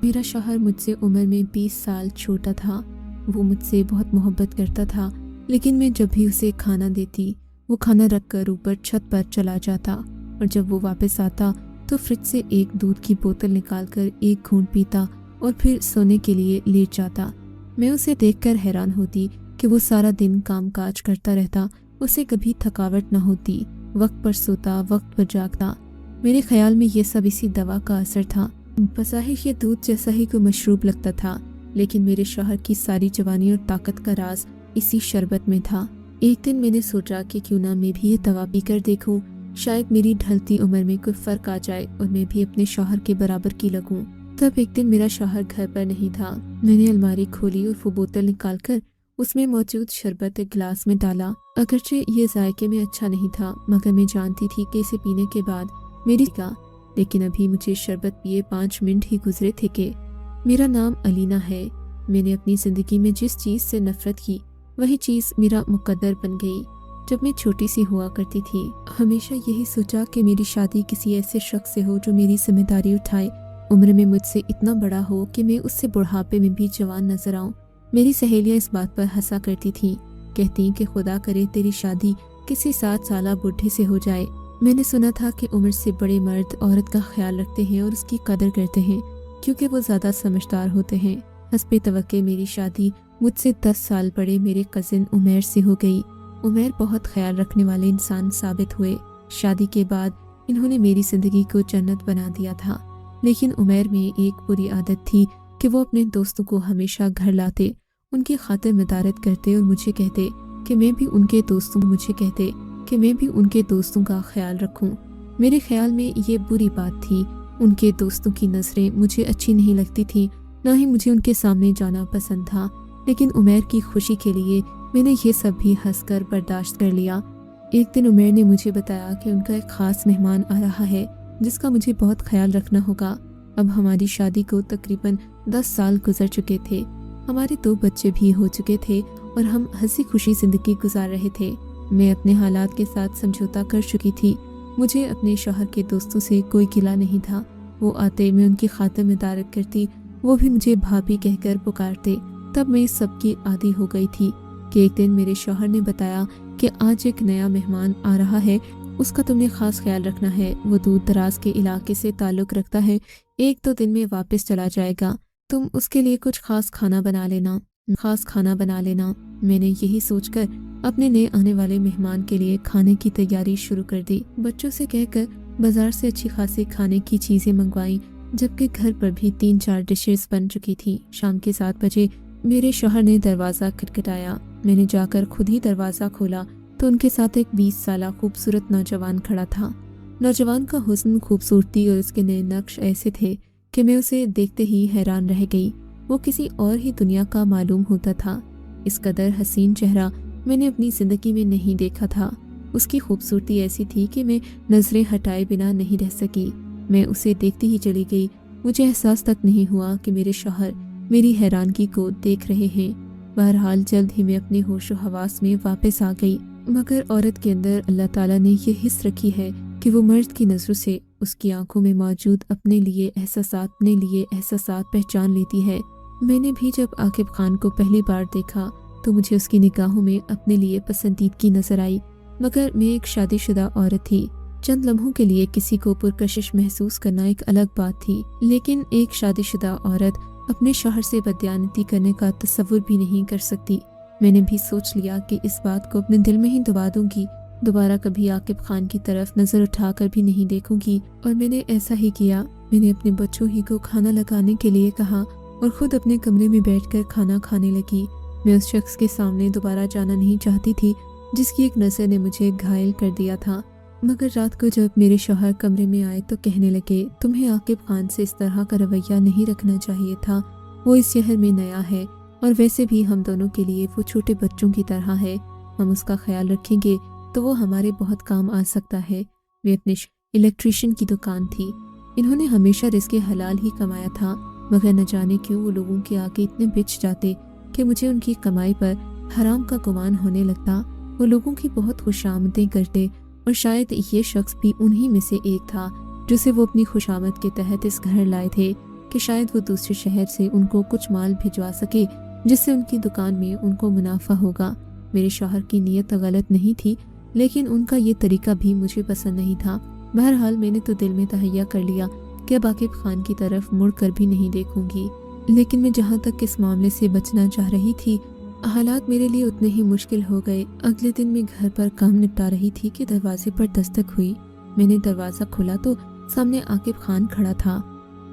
میرا شوہر مجھ سے عمر میں 20 سال چھوٹا تھا۔ وہ مجھ سے بہت محبت کرتا تھا، لیکن میں جب بھی اسے کھانا دیتی وہ کھانا رکھ کر اوپر چھت پر چلا جاتا، اور جب وہ واپس آتا تو فریج سے ایک دودھ کی بوتل نکال کر ایک گھونٹ پیتا اور پھر سونے کے لیے لیٹ جاتا۔ میں اسے دیکھ کر حیران ہوتی کہ وہ سارا دن کام کاج کرتا رہتا، اسے کبھی تھکاوٹ نہ ہوتی، وقت پر سوتا، وقت پر جاگتا۔ میرے خیال میں یہ سب اسی دوا کا اثر تھا۔ بظاہر یہ دودھ جیسا ہی کوئی مشروب لگتا تھا، لیکن میرے شوہر کی ساری جوانی اور طاقت کا راز اسی شربت میں تھا۔ ایک دن میں نے سوچا کہ کیوں نہ میں بھی یہ دوا پی کر دیکھوں، شاید میری ڈھلتی عمر میں کوئی فرق آ جائے اور میں بھی اپنے شوہر کے برابر کی لگوں۔ تب ایک دن میرا شوہر گھر پر نہیں تھا۔ میں نے الماری کھولی اور وہ بوتل نکال کر اس میں موجود شربت ایک گلاس میں ڈالا۔ اگرچہ یہ ذائقے میں اچھا نہیں تھا، مگر میں جانتی تھی کہ اسے پینے کے بعد میری لیکن ابھی مجھے شربت پیے 5 منٹ ہی گزرے تھے کہ میرا نام علینا ہے۔ میں نے اپنی زندگی میں جس چیز سے نفرت کی وہی چیز میرا مقدر بن گئی۔ جب میں چھوٹی سی ہوا کرتی تھی، ہمیشہ یہی سوچا کہ میری شادی کسی ایسے شخص سے ہو جو میری ذمہ داری اٹھائے، عمر میں مجھ سے اتنا بڑا ہو کہ میں اس سے بڑھاپے میں بھی جوان نظر آؤں۔ میری سہیلیاں اس بات پر ہنسا کرتی تھیں، کہتی کہ خدا کرے تیری شادی کسی 7 سالہ بڈھے سے ہو جائے۔ میں نے سنا تھا کہ عمر سے بڑے مرد عورت کا خیال رکھتے ہیں اور اس کی قدر کرتے ہیں کیونکہ وہ زیادہ سمجھدار ہوتے ہیں۔ حسب توقع میری شادی مجھ سے 10 سال بڑے میرے کزن عمیر سے ہو گئی۔ عمیر بہت خیال رکھنے والے انسان ثابت ہوئے۔ شادی کے بعد انہوں نے میری زندگی کو جنت بنا دیا تھا، لیکن عمیر میں ایک بری عادت تھی کہ وہ اپنے دوستوں کو ہمیشہ گھر لاتے، ان کی خاطر مدارت کرتے اور مجھے کہتے کہ میں بھی ان کے دوستوں کا خیال رکھوں۔ میرے خیال میں یہ بری بات تھی۔ ان کے دوستوں کی نظریں مجھے اچھی نہیں لگتی تھیں، نہ ہی مجھے ان کے سامنے جانا پسند تھا، لیکن عمیر کی خوشی کے لیے میں نے یہ سب بھی ہنس کر برداشت کر لیا۔ ایک دن عمیر نے مجھے بتایا کہ ان کا ایک خاص مہمان آ رہا ہے جس کا مجھے بہت خیال رکھنا ہوگا۔ اب ہماری شادی کو تقریباً 10 سال گزر چکے تھے، ہمارے 2 بچے بھی ہو چکے تھے اور ہم ہنسی خوشی زندگی گزار رہے تھے۔ میں اپنے حالات کے ساتھ سمجھوتا کر چکی تھی۔ مجھے اپنے شوہر کے دوستوں سے کوئی گلہ نہیں تھا۔ وہ آتے، میں ان کی خاطر مدارت کرتی، وہ بھی مجھے بھابھی کہہ کر پکارتے۔ تب میں اس سب کی عادی ہو گئی تھی کہ ایک دن میرے شوہر نے بتایا کہ آج ایک نیا مہمان آ رہا ہے، اس کا تم نے خاص خیال رکھنا ہے، وہ دور دراز کے علاقے سے تعلق رکھتا ہے، 1-2 دن میں واپس چلا جائے گا، تم اس کے لیے کچھ خاص کھانا بنا لینا۔ میں نے یہی سوچ کر اپنے نئے آنے والے مہمان کے لیے کھانے کی تیاری شروع کر دی۔ بچوں سے کہہ کر بازار سے اچھی خاصی کھانے کی چیزیں منگوائیں، جبکہ گھر پر بھی 3-4 ڈشز بن چکی تھیں۔ شام کے 7 بجے میرے شوہر نے دروازہ کھٹکھٹایا۔ میں نے جا کر خود ہی دروازہ کھولا تو ان کے ساتھ ایک 20 سالہ خوبصورت نوجوان کھڑا تھا۔ نوجوان کا حسن، خوبصورتی اور اس کے نئے نقش ایسے تھے کہ میں اسے دیکھتے ہی حیران رہ گئی۔ وہ کسی اور ہی دنیا کا معلوم ہوتا تھا۔ اس قدر حسین چہرہ میں نے اپنی زندگی میں نہیں دیکھا تھا۔ اس کی خوبصورتی ایسی تھی کہ میں نظریں ہٹائے بنا نہیں رہ سکی۔ میں اسے دیکھتی ہی چلی گئی۔ مجھے احساس تک نہیں ہوا کہ میرے شوہر میری حیرانگی کو دیکھ رہے ہیں۔ بہرحال جلد ہی میں اپنے ہوش و حواس میں واپس آ گئی، مگر عورت کے اندر اللہ تعالیٰ نے یہ حس رکھی ہے کہ وہ مرد کی نظروں سے اس کی آنکھوں میں موجود اپنے لیے احساسات پہچان لیتی ہے۔ میں نے بھی جب عاقب خان کو پہلی بار دیکھا تو مجھے اس کی نگاہوں میں اپنے لیے پسندیدگی نظر آئی، مگر میں ایک شادی شدہ عورت تھی۔ چند لمحوں کے لیے کسی کو پرکشش محسوس کرنا ایک الگ بات تھی، لیکن ایک شادی شدہ عورت اپنے شوہر سے بددیانتی کرنے کا تصور بھی نہیں کر سکتی۔ میں نے بھی سوچ لیا کہ اس بات کو اپنے دل میں ہی دبا دوں گی، دوبارہ کبھی عاقب خان کی طرف نظر اٹھا کر بھی نہیں دیکھوں گی، اور میں نے ایسا ہی کیا۔ میں نے اپنے بچوں ہی کو کھانا لگانے کے لیے کہا اور خود اپنے کمرے میں بیٹھ کر کھانا کھانے لگی۔ میں اس شخص کے سامنے دوبارہ جانا نہیں چاہتی تھی جس کی ایک نظر نے مجھے گھائل کر دیا تھا، مگر رات کو جب میرے شوہر کمرے میں آئے تو کہنے لگے، تمہیں عاقب خان سے اس طرح کا رویہ نہیں رکھنا چاہیے تھا، وہ اس شہر میں نیا ہے اور ویسے بھی ہم دونوں کے لیے وہ چھوٹے بچوں کی طرح ہے، ہم اس کا خیال رکھیں گے تو وہ ہمارے بہت کام آ سکتا ہے۔ وہ اپنے الیکٹریشین کی دکان تھی۔ انہوں نے ہمیشہ رزق حلال ہی کمایا تھا، مگر نہ جانے کیوں وہ لوگوں کے آگے اتنے بچ جاتے کہ مجھے ان کی کمائی پر حرام کا گمان ہونے لگتا۔ وہ لوگوں کی بہت خوشامدیں کرتے اور شاید یہ شخص بھی انہی میں سے ایک تھا جسے وہ اپنی خوشامد کے تحت اس گھر لائے تھے۔ کہ شاید وہ دوسرے شہر سے ان کو کچھ مال بھجوا سکے جس سے ان کی دکان میں ان کو منافع ہوگا۔ میرے شوہر کی نیت غلط نہیں تھی، لیکن ان کا یہ طریقہ بھی مجھے پسند نہیں تھا۔ بہرحال میں نے تو دل میں تہیہ کر لیا کہ اب عاقب خان کی طرف مڑ کر بھی نہیں دیکھوں گی، لیکن میں جہاں تک اس معاملے سے بچنا چاہ رہی تھی، حالات میرے لیے اتنے ہی مشکل ہو گئے۔ اگلے دن میں گھر پر کام نپٹا رہی تھی کہ دروازے پر دستک ہوئی۔ میں نے دروازہ کھولا تو سامنے عاقب خان کھڑا تھا۔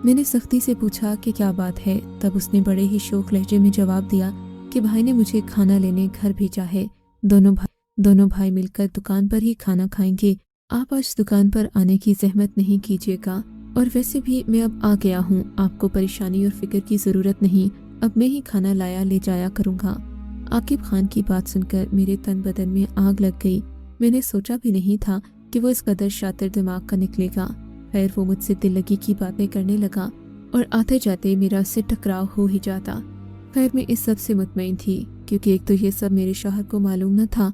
میں نے سختی سے پوچھا کہ کیا بات ہے، تب اس نے بڑے ہی شوخ لہجے میں جواب دیا کہ بھائی نے مجھے کھانا لینے گھر بھیجا ہے، دونوں بھائی مل کر دکان پر ہی کھانا کھائیں گے، آپ آج دکان پر آنے کی زحمت نہیں کیجیے گا، اور ویسے بھی میں اب آ گیا ہوں، آپ کو پریشانی اور فکر کی ضرورت نہیں، اب میں ہی کھانا لایا لے جایا کروں گا۔ عاقب خان کی بات سن کر میرے تن بدن میں آگ لگ گئی۔ میں نے سوچا بھی نہیں تھا کہ وہ اس قدر شاطر دماغ کا نکلے گا۔ خیر وہ مجھ سے دل لگی کی باتیں کرنے لگا اور آتے جاتے میرا اس سے ٹکراؤ ہو ہی جاتا۔ خیر میں اس سب سے مطمئن تھی، کیونکہ ایک تو یہ سب میرے شوہر کو معلوم نہ تھا،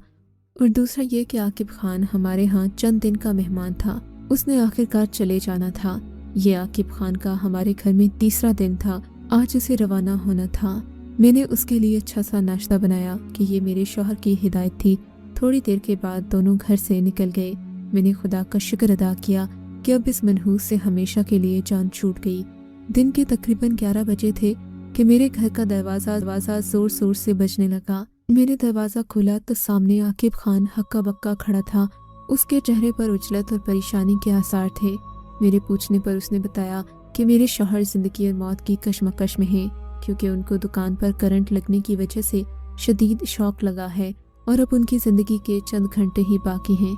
اور دوسرا یہ کہ عاقب خان ہمارے ہاں چند دن کا مہمان تھا، اس نے آخرکار چلے جانا تھا۔ یہ عاقب خان کا ہمارے گھر میں تیسرا دن تھا، آج اسے روانہ ہونا تھا۔ میں نے اس کے لیے اچھا سا ناشتہ بنایا کہ یہ میرے شوہر کی ہدایت تھی۔ تھوڑی دیر کے بعد دونوں گھر سے نکل گئے۔ میں نے خدا کا شکر ادا کیا کہ اب اس منحوس سے ہمیشہ کے لیے جان چھوٹ گئی۔ دن کے تقریباً 11 بجے تھے کہ میرے گھر کا دروازہ زور سے بجنے لگا۔ میں نے دروازہ کھولا تو سامنے عاقب خان ہکا بکا کھڑا تھا۔ اس کے چہرے پر اجلت اور پریشانی کے آثار تھے۔ میرے پوچھنے پر اس نے بتایا کہ میرے شوہر زندگی اور موت کی کشمکش میں ہیں، کیونکہ ان کو دکان پر کرنٹ لگنے کی وجہ سے شدید شوق لگا ہے اور اب ان کی زندگی کے چند گھنٹے ہی باقی ہیں۔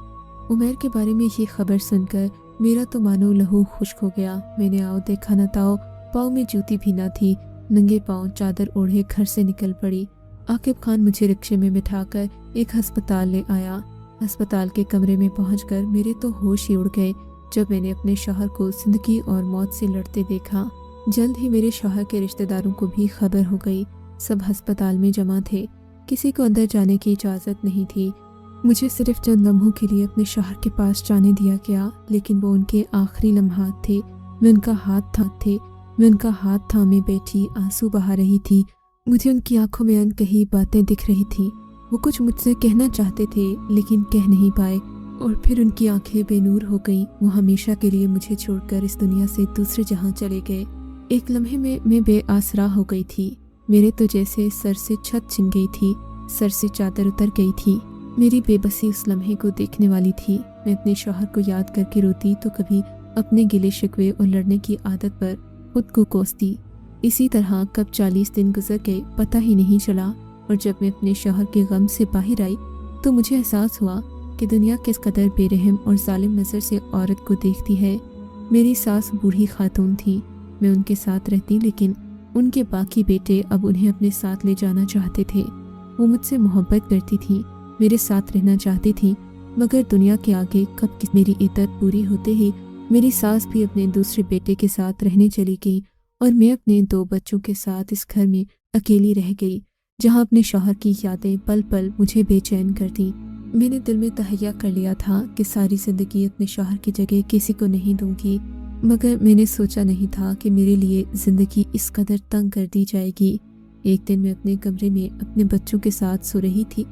عمیر کے بارے میں یہ خبر سن کر میرا تو مانو لہو خشک ہو گیا۔ میں نے آؤ دیکھا نہ تاؤ، پاؤں میں جوتی بھی نہ تھی، ننگے پاؤں چادر اوڑھے گھر سے نکل پڑی۔ عاقب خان مجھے رکشے میں بٹھا کر ایک ہسپتال لے آیا۔ ہسپتال کے کمرے میں پہنچ کر میرے تو ہوش ہی اڑ گئے جب میں نے اپنے شوہر کو زندگی اور موت سے لڑتے دیکھا۔ جلد ہی میرے شوہر کے رشتہ داروں کو بھی خبر ہو گئی۔ سب ہسپتال میں جمع تھے، کسی کو اندر جانے کی اجازت نہیں تھی۔ مجھے صرف چند لمحوں کے لیے اپنے شوہر کے پاس جانے دیا گیا، لیکن وہ ان کے آخری لمحات تھے۔ میں ان کا ہاتھ تھامے بیٹھی آنسو بہا رہی تھی۔ مجھے ان کی آنکھوں میں انکہی باتیں دکھ رہی تھیں۔ وہ کچھ مجھ سے کہنا چاہتے تھے لیکن کہہ نہیں پائے، اور پھر ان کی آنکھیں بے نور ہو گئیں۔ وہ ہمیشہ کے لیے مجھے چھوڑ کر اس دنیا سے دوسرے جہاں چلے گئے۔ ایک لمحے میں بے آسرا ہو گئی تھی۔ میرے تو جیسے سر سے چھت چھن گئی تھی، سر سے چادر اتر گئی تھی۔ میری بے بسی اس لمحے کو دیکھنے والی تھی۔ میں اپنے شوہر کو یاد کر کے روتی تو کبھی اپنے گلے شکوے اور لڑنے کی عادت پر خود کو کوستی۔ اسی طرح کب 40 دن گزر گئے پتہ ہی نہیں چلا، اور جب میں اپنے شوہر کے غم سے باہر آئی تو مجھے احساس ہوا کہ دنیا کس قدر بے رحم اور ظالم نظر سے عورت کو دیکھتی ہے۔ میری ساس بوڑھی خاتون تھی، میں ان کے ساتھ رہتی، لیکن ان کے باقی بیٹے اب انہیں اپنے ساتھ لے جانا چاہتے تھے۔ وہ مجھ سے محبت کرتی تھیں، میرے ساتھ رہنا چاہتی تھیں، مگر دنیا کے آگے کب میری عدت پوری ہوتے ہی میری ساس بھی اپنے دوسرے بیٹے کے ساتھ رہنے چلی گئی، اور میں اپنے 2 بچوں کے ساتھ اس گھر میں اکیلی رہ گئی، جہاں اپنے شوہر کی یادیں پل پل مجھے بے چین کرتیں۔ میں نے دل میں تہیہ کر لیا تھا کہ ساری زندگی اپنے شوہر کی جگہ کسی کو نہیں دوں گی، مگر میں نے سوچا نہیں تھا کہ میرے لیے زندگی اس قدر تنگ کر دی جائے گی۔ ایک دن میں اپنے کمرے میں اپنے بچوں کے ساتھ سو رہی تھی۔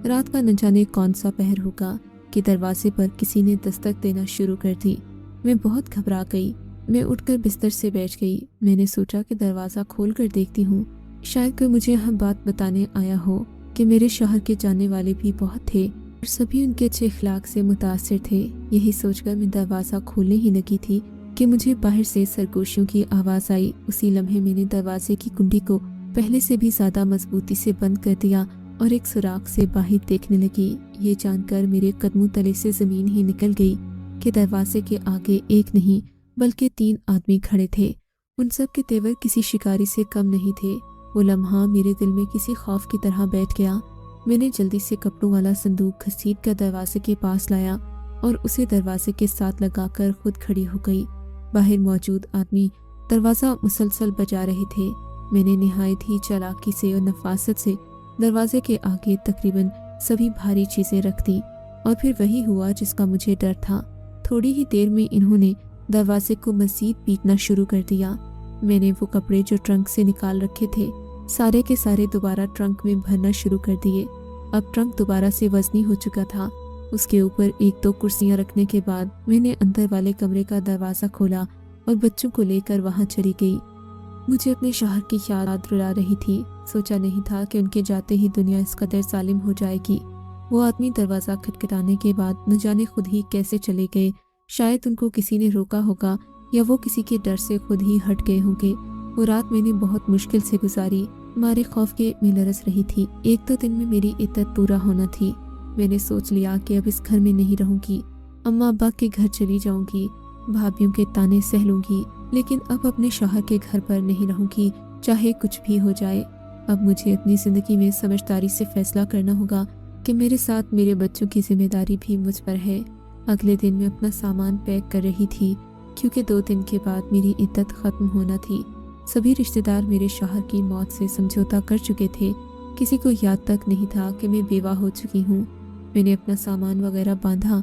رات کا نہ جانے کون سا پہر ہوگا کہ دروازے پر کسی نے دستک دینا شروع کر دی۔ میں بہت گھبرا گئی۔ میں اٹھ کر بستر سے بیٹھ گئی۔ میں نے سوچا کہ دروازہ کھول کر دیکھتی ہوں، شاید کوئی مجھے یہاں بات بتانے آیا ہو کہ میرے شوہر کے جاننے والے بھی بہت تھے اور سبھی ان کے اچھے اخلاق سے متاثر تھے۔ یہی سوچ کر میں دروازہ کھولنے ہی لگی تھی کہ مجھے باہر سے سرگوشیوں کی آواز آئی۔ اسی لمحے میں نے دروازے کی کنڈی کو پہلے سے بھی زیادہ مضبوطی سے بند کر دیا اور ایک سوراخ سے باہر دیکھنے لگی۔ یہ جان کر میرے قدموں تلے سے زمین ہی نکل گئی کہ دروازے کے آگے ایک نہیں بلکہ 3 آدمی کھڑے تھے۔ ان سب کے تیور کسی شکاری سے کم نہیں تھے۔ وہ لمحہ میرے دل میں کسی خوف کی طرح بیٹھ گیا۔ میں نے جلدی سے کپڑوں والا صندوق گھسیٹ کر دروازے کے پاس لایا اور اسے دروازے کے ساتھ لگا کر خود کھڑی ہو گئی۔ باہر موجود آدمی دروازہ مسلسل بجا رہے تھے۔ میں نے نہایت ہی چالاکی سے اور نفاست سے دروازے کے آگے تقریباً سبھی بھاری چیزیں رکھ دیں، اور پھر وہی ہوا جس کا مجھے ڈر تھا۔ تھوڑی ہی دیر میں انہوں نے دروازے کو مزید پیٹنا شروع کر دیا۔ मैंने वो कपड़े जो ट्रंक से निकाल रखे थे सारे के सारे दोबारा ट्रंक में भरना शुरू कर दिए। अब ट्रंक दोबारा से वजनी हो चुका था। उसके ऊपर 1-2 कुर्सियां रखने के बाद मैंने अंदर वाले कमरे का दरवाज़ा खोला और बच्चों को लेकर वहां चली गई। मुझे अपने शौहर की याद रुला रही थी। सोचा नहीं था कि उनके जाते ही दुनिया इस कदर जालिम हो जाएगी। वो आदमी दरवाज़ा खटखटाने के बाद न जाने खुद ही कैसे चले गए। शायद उनको किसी ने रोका होगा या वो किसी के डर से खुद ही हट गए होंगे। वो रात मैंने बहुत मुश्किल से गुजारी। मारे खौफ के मैं लरस रही थी। 1-2 दिन में मेरी इद्दत पूरा होना थी। मैंने सोच लिया कि अब इस घर में नहीं रहूंगी। अम्मा अब्बा के घर चली जाऊंगी, भाभीयों के ताने सह लूंगी, लेकिन अब अपने शौहर के घर पर नहीं रहूंगी, चाहे कुछ भी हो जाए। अब मुझे अपनी ज़िंदगी में समझदारी से फैसला करना होगा कि मेरे साथ मेरे बच्चों की जिम्मेदारी भी मुझ पर है। अगले दिन मैं अपना सामान पैक कर रही थी, क्योंकि 2 दिन के बाद मेरी इद्दत ख़त्म होना थी। सभी रिश्तेदार मेरे शौहर की मौत से समझौता कर चुके थे। किसी को याद तक नहीं था कि मैं बेवा हो चुकी हूँ। मैंने अपना सामान वगैरह बांधा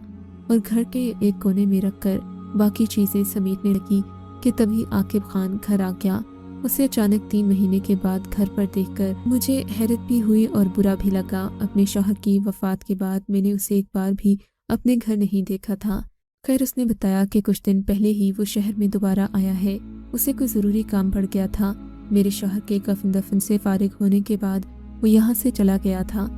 और घर के एक कोने में रखकर बाकी चीज़ें समेटने लगी कि तभी आकिब खान घर आ गया। उसे अचानक 3 महीने के बाद घर पर देखकर मुझे हैरत भी हुई और बुरा भी लगा। अपने शौहर की वफात के बाद मैंने उसे एक बार भी अपने घर नहीं देखा था। खैर, उसने बताया कि कुछ दिन पहले ही वो शहर में दोबारा आया है। उसे कोई ज़रूरी काम पड़ गया था। मेरे शौहर के कफन दफन से फारिग होने के बाद वो यहाँ से चला गया था।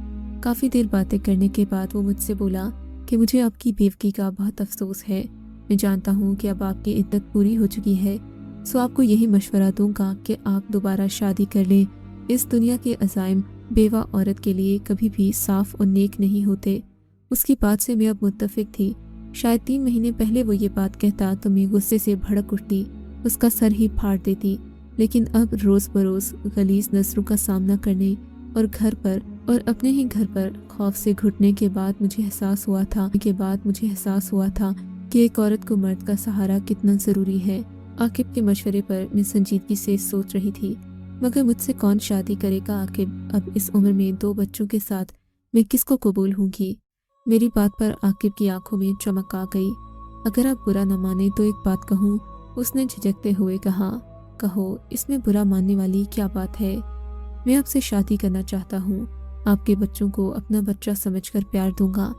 काफ़ी देर बातें करने के बाद वो मुझसे बोला कि मुझे आपकी बेवकी का बहुत अफसोस है। मैं जानता हूँ कि अब आपकी इद्दत पूरी हो चुकी है, सो आपको यही मशवरा दूंगा कि आप दोबारा शादी कर लें। इस दुनिया के अज़ाइम बेवा औरत के लिए कभी भी साफ और नेक नहीं होते। उसकी बात से मैं अब मुत्तफिक थी। शायद 3 महीने पहले वो ये बात कहता तो मैं गुस्से से भड़क उठती, उसका सर ही फाड़ देती। लेकिन अब रोज़ बरोज़ गलीज़ नज़रों का सामना करने और घर पर और अपने ही घर पर खौफ से घुटने के बाद मुझे एहसास हुआ था कि एक औरत को मर्द का सहारा कितना ज़रूरी है। आकिब के मशवरे पर मैं संजीदगी से सोच रही थी, मगर मुझसे कौन शादी करेगा आकिब? अब इस उम्र में 2 बच्चों के साथ मैं किसको कबूल होंगी? मेरी बात पर आकिब की आंखों में चमक आ गई। अगर आप बुरा न माने तो एक बात कहूँ, उसने झिझकते हुए कहा। कहो, इसमें बुरा मानने वाली क्या बात है? मैं आपसे शादी करना चाहता हूँ। आपके बच्चों को अपना बच्चा समझकर प्यार दूंगा।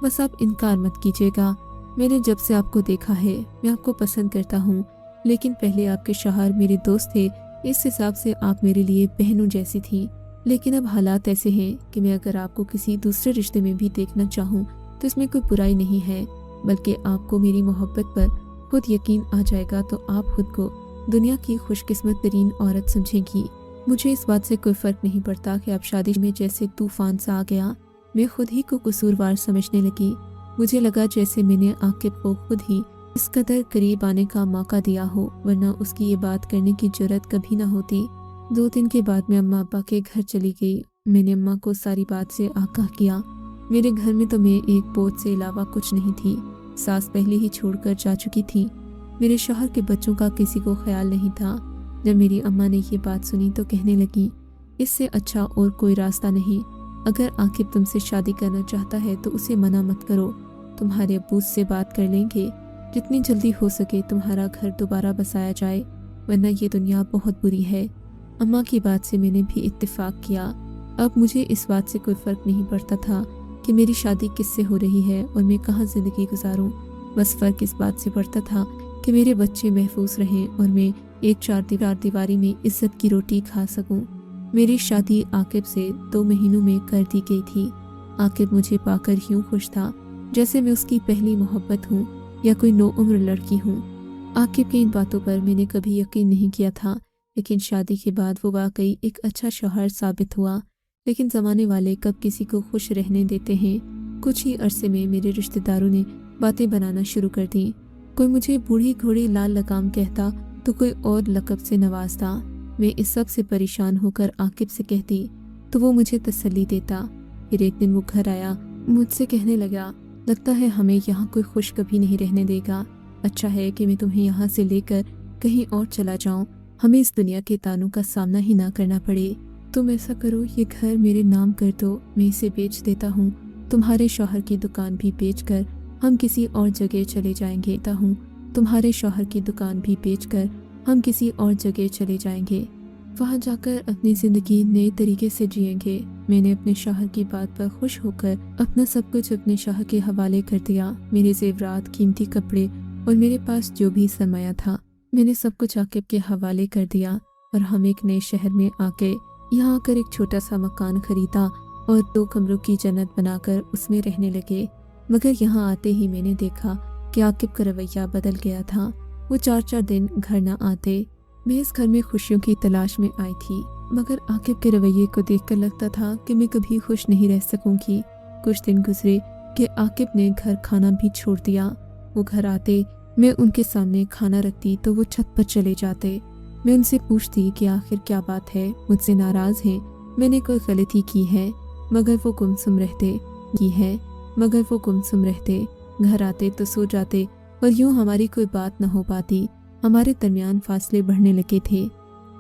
बस आप इनकार मत कीजिएगा। मैंने जब से आपको देखा है मैं आपको पसंद करता हूँ, लेकिन पहले आपके शौहर मेरे दोस्त थे, इस हिसाब से आप मेरे लिए बहनों जैसी थी। लेकिन अब हालात ऐसे हैं कि मैं अगर आपको किसी दूसरे रिश्ते में भी देखना चाहूँ तो इसमें कोई बुराई नहीं है, बल्कि आपको मेरी मोहब्बत पर खुद यकीन आ जाएगा तो आप खुद को दुनिया की खुशकिस्मत तरीन औरत समझेंगी। मुझे इस बात से कोई फ़र्क नहीं पड़ता कि आप शादी में जैसे तूफान सा आ गया। मैं खुद ही को कसूरवार समझने लगी। मुझे लगा जैसे मैंने आकिब को खुद ही इस कदर करीब आने का मौका दिया हो, वरना उसकी ये बात करने की जुर्रत कभी ना होती। 2 दिन के बाद मैं अम्मा अब्बा के घर चली गई। मैंने अम्मा को सारी बात से आगाह किया। मेरे घर में तो मैं एक बोझ से अलावा कुछ नहीं थी। सास पहले ही छोड़कर जा चुकी थी। मेरे शौहर के बच्चों का किसी को ख्याल नहीं था। जब मेरी अम्मा ने ये बात सुनी तो कहने लगी, इससे अच्छा और कोई रास्ता नहीं। अगर आकिब तुमसे शादी करना चाहता है तो उसे मना मत करो। तुम्हारे अब्बू से बात कर लेंगे, जितनी जल्दी हो सके तुम्हारा घर दोबारा बसाया जाए, वरना ये दुनिया बहुत बुरी है। अम्मा की बात से मैंने भी इत्तेफाक किया। अब मुझे इस बात से कोई फ़र्क नहीं पड़ता था कि मेरी शादी किससे हो रही है और मैं कहाँ ज़िंदगी गुजारूं। बस फ़र्क इस बात से पड़ता था कि मेरे बच्चे महफूज रहें और मैं एक 4 दीवारी में इज्जत की रोटी खा सकूं। मेरी शादी आकिब से 2 महीनों में कर दी गई थी। आकिब मुझे पाकर यूं खुश था जैसे मैं उसकी पहली मोहब्बत हूँ या कोई नौउम्र लड़की हूँ। आकिब की इन बातों पर मैंने कभी यकीन नहीं किया था, लेकिन शादी के बाद वो वाकई एक अच्छा शौहर साबित हुआ। लेकिन ज़माने वाले कब किसी को खुश रहने देते हैं। कुछ ही अरसे में मेरे रिश्तेदारों ने बातें बनाना शुरू कर दी। कोई मुझे बूढ़ी घोड़ी लाल लगाम कहता तो कोई और लक़ब से नवाजता। मैं इस सब से परेशान होकर आकिब से कहती तो वो मुझे तसल्ली देता। फिर एक दिन वो घर आया, मुझसे कहने लगा, लगता है हमें यहाँ कोई खुश कभी नहीं रहने देगा। अच्छा है कि मैं तुम्हें यहाँ से लेकर कहीं और चला जाऊँ, हमें इस दुनिया के तानों का सामना ही ना करना पड़े। तुम ऐसा करो, ये घर मेरे नाम कर दो, मैं इसे बेच देता हूँ। तुम्हारे शौहर की दुकान भी बेचकर हम किसी और जगह चले जाएंगे। तुम्हारे शौहर की दुकान भी बेचकर हम किसी और जगह चले जाएंगे, वहाँ जाकर अपनी ज़िंदगी नए तरीके से जिएंगे। मैंने अपने शौहर की बात पर खुश होकर अपना सब कुछ अपने शौहर के हवाले कर दिया। मेरे ज़ेवरात, कीमती कपड़े और मेरे पास जो भी सरमाया था, मैंने सब कुछ आकिब के हवाले कर दिया और हम एक नए शहर में आके यहाँ आकर एक छोटा सा मकान खरीदा और 2 कमरों की जन्नत बनाकर उसमें रहने लगे। मगर यहाँ आते ही मैंने देखा कि आकिब का रवैया बदल गया था। वो 4-4 दिन घर न आते। मैं इस घर में खुशियों की तलाश में आई थी, मगर आकिब के रवैये को देखकर लगता था कि मैं कभी खुश नहीं रह सकूंगी। कुछ दिन गुजरे कि आकिब ने घर खाना भी छोड़ दिया। वो घर आते, मैं उनके सामने खाना रखती तो वो छत पर चले जाते। मैं उनसे पूछती कि आखिर क्या बात है, मुझसे नाराज़ हैं, मैंने कोई गलती की है, मगर वो गुमसुम रहते। घर आते तो सो जाते और यूं हमारी कोई बात न हो पाती। हमारे दरमियान फासले बढ़ने लगे थे।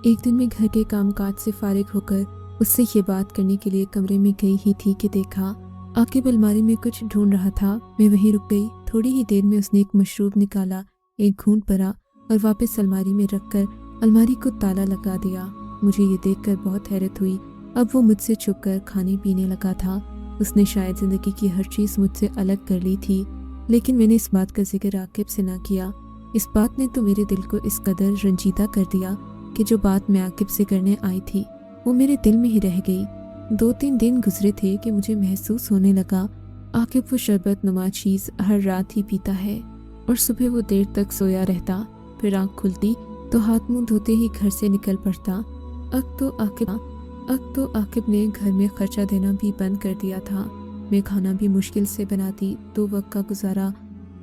एक दिन मैं घर के कामकाज से फारिग होकर उससे ये बात करने के लिए कमरे में गई ही थी कि देखा आकिब अलमारी में कुछ ढूंढ रहा था। मैं वहीं रुक गई। थोड़ी ही देर में उसने एक मशरूब निकाला, एक घूंट भरा और वापस अलमारी में रखकर अलमारी को ताला लगा दिया। मुझे ये देखकर बहुत हैरत हुई। अब वो मुझसे छुपकर खाने पीने लगा था। उसने शायद जिंदगी की हर चीज़ मुझसे अलग कर ली थी, लेकिन मैंने इस बात का जिक्र आकिब से ना किया। इस बात ने तो मेरे दिल को इस कदर रंजीदा कर दिया कि जो बात मैं आकिब से करने आई थी वो मेरे दिल में ही रह गई। 2-3 दिन गुजरे थे कि मुझे महसूस होने लगा आकिब वो शरबत नुमा चीज़ हर रात ही पीता है और सुबह वो देर तक सोया रहता, फिर आँख खुलती तो हाथ मुंह धोते ही घर से निकल पड़ता। अब तो आकिब ने घर में खर्चा देना भी बंद कर दिया था। मैं खाना भी मुश्किल से बनाती तो वक्त का गुजारा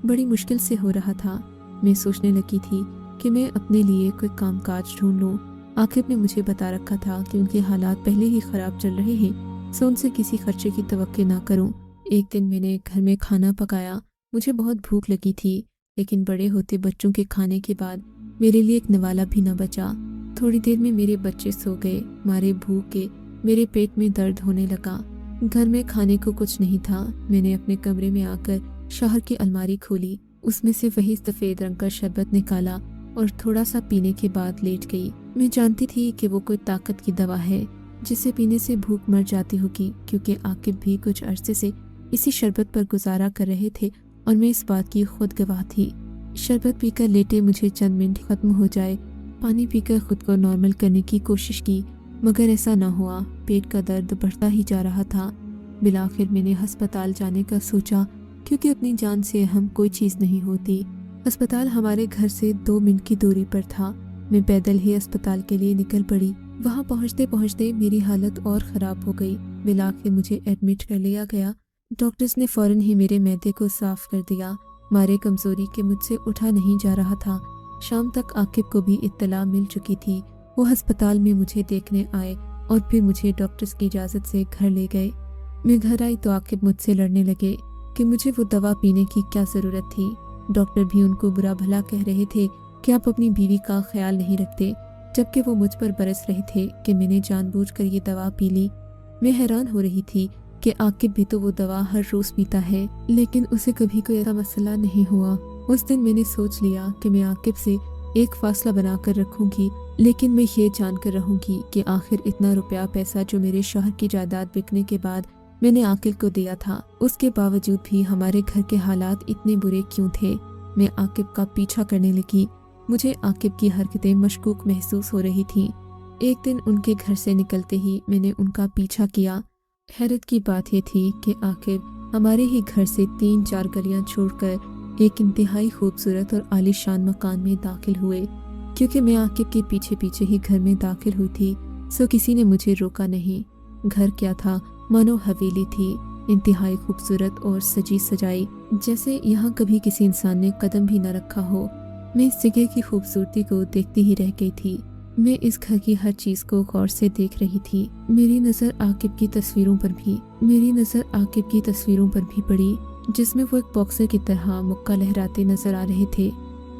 बड़ी मुश्किल से हो रहा था। मैं सोचने लगी थी कि मैं अपने लिए कोई कामकाज ढूंढ लूँ। आकिब ने मुझे बता रखा था कि उनके हालात पहले ही ख़राब चल रहे हैं, सो उनसे किसी खर्चे की तवक्को ना करूँ। एक दिन मैंने घर में खाना पकाया। मुझे बहुत भूख लगी थी, लेकिन बड़े होते बच्चों के खाने के बाद मेरे लिए एक निवाला भी न बचा। थोड़ी देर में मेरे बच्चे सो गए। मारे भूख के मेरे पेट में दर्द होने लगा। घर में खाने को कुछ नहीं था। मैंने अपने कमरे में आकर शौहर की अलमारी खोली, उसमें से वही सफ़ेद रंग का शरबत निकाला और थोड़ा सा पीने के बाद लेट गई। मैं जानती थी कि वो कोई ताकत की दवा है जिसे पीने से भूख मर जाती होगी, क्योंकि आकिब भी कुछ अरसे से इसी शरबत पर गुजारा कर रहे थे और मैं इस बात की खुद गवाह थी। शरबत पीकर लेटे मुझे चंद मिनट खत्म हो जाए। पानी पीकर खुद को नॉर्मल करने की कोशिश की, मगर ऐसा ना हुआ। पेट का दर्द बढ़ता ही जा रहा था। बिलाखिर मैंने अस्पताल जाने का सोचा, क्योंकि अपनी जान से अहम कोई चीज़ नहीं होती। अस्पताल हमारे घर से 2 मिनट की दूरी पर था। मैं पैदल ही अस्पताल के लिए निकल पड़ी। वहाँ पहुँचते पहुँचते मेरी हालत और ख़राब हो गई। बिलाखिर मुझे एडमिट कर लिया गया। डॉक्टर्स ने फ़ौरन ही मेरे मैदे को साफ़ कर दिया। मारे कमज़ोरी के मुझसे उठा नहीं जा रहा था। शाम तक आकिब को भी इत्तला मिल चुकी थी। वो अस्पताल में मुझे देखने आए और फिर मुझे डॉक्टर्स की इजाज़त से घर ले गए। मैं घर आई तो आकिब मुझसे लड़ने लगे कि मुझे वो दवा पीने की क्या ज़रूरत थी। डॉक्टर भी उनको बुरा भला कह रहे थे कि आप अपनी बीवी का ख्याल नहीं रखते, जबकि वो मुझ पर बरस रहे थे कि मैंने जानबूझकर ये दवा पी ली। मैं हैरान हो रही थी कि आकिब भी तो वो दवा हर रोज़ पीता है, लेकिन उसे कभी कोई ऐसा मसला नहीं हुआ। उस दिन मैंने सोच लिया कि मैं आकिब से एक फासला बनाकर रखूंगी, लेकिन मैं ये जानकर रहूंगी कि आखिर इतना रुपया पैसा जो मेरे शौहर की जायदाद बिकने के बाद मैंने आकिब को दिया था, उसके बावजूद भी हमारे घर के हालात इतने बुरे क्यों थे। मैं आकिब का पीछा करने लगी। मुझे आकिब की हरकतें मशकूक महसूस हो रही थीं। एक दिन उनके घर से निकलते ही मैंने उनका पीछा किया। हैरत की बात यह थी कि आकिब हमारे ही घर से 3-4 गलियां छोड़कर एक इंतहाई खूबसूरत और आलीशान मकान में दाखिल हुए। क्योंकि मैं आकिब के पीछे पीछे ही घर में दाखिल हुई थी, सो किसी ने मुझे रोका नहीं। घर क्या था, मानो हवेली थी, इंतहाई खूबसूरत और सजी सजाई, जैसे यहाँ कभी किसी इंसान ने कदम भी न रखा हो। मैं इस जगह की खूबसूरती को देखती ही रह गई थी। मैं इस घर की हर चीज़ को गौर से देख रही थी। मेरी नज़र आकिब की तस्वीरों पर भी पड़ी, जिसमें वो एक बॉक्सर की तरह मुक्का लहराते नजर आ रहे थे।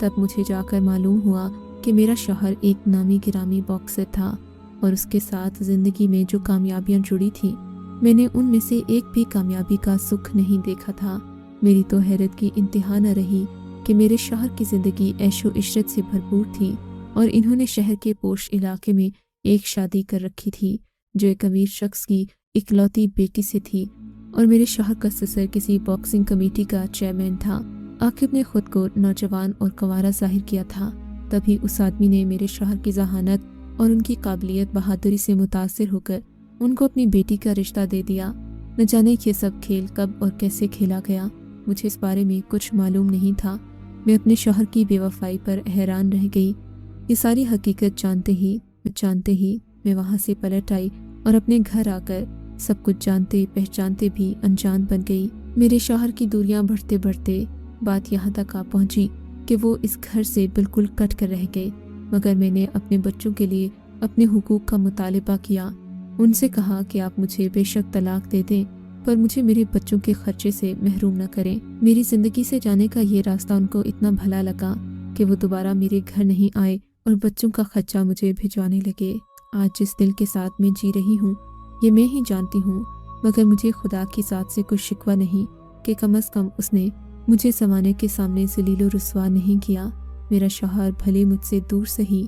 तब मुझे जाकर मालूम हुआ कि मेरा शौहर एक नामी गिरामी बॉक्सर था और उसके साथ ज़िंदगी में जो कामयाबियां जुड़ी थीं, मैंने उनमें से एक भी कामयाबी का सुख नहीं देखा था। मेरी तो हैरत की इंतहा न रही कि मेरे शौहर की ज़िंदगी ऐशो इशरत से भरपूर थी और इन्होंने शहर के पोश इलाके में एक शादी कर रखी थी जो एक अमीर शख्स की इकलौती बेटी से थी, और मेरे शौहर का ससुर किसी बॉक्सिंग कमेटी का चेयरमैन था। आकिब ने खुद को नौजवान और कंवारा जाहिर किया था। तभी उस आदमी ने मेरे शौहर की जहानत और उनकी काबिलियत बहादुरी से मुतासिर होकर उनको अपनी बेटी का रिश्ता दे दिया। न जाने ये सब खेल कब और कैसे खेला गया, मुझे इस बारे में कुछ मालूम नहीं था। मैं अपने शौहर की बेवफाई पर हैरान रह गई। ये सारी हकीकत जानते ही मैं वहाँ से पलट आई और अपने घर आकर सब कुछ जानते पहचानते भी अनजान बन गई। मेरे शौहर की दूरियां बढ़ते बढ़ते बात यहाँ तक आ पहुँची कि वो इस घर से बिल्कुल कट कर रह गए। मगर मैंने अपने बच्चों के लिए अपने हुकूक का मुतालबा किया। उनसे कहा कि आप मुझे बेशक तलाक दे दें, पर मुझे मेरे बच्चों के खर्चे से महरूम न करें। मेरी ज़िंदगी से जाने का ये रास्ता उनको इतना भला लगा कि वो दोबारा मेरे घर नहीं आए और बच्चों का खर्चा मुझे भिजवाने लगे। आज जिस दिल के साथ मैं जी रही हूँ ये मैं ही जानती हूँ, मगर मुझे खुदा की ज़ात से कुछ शिकवा नहीं कि कम से कम उसने मुझे ज़माने के सामने ज़लील व रुस्वा नहीं किया। मेरा शौहर भले मुझसे दूर सही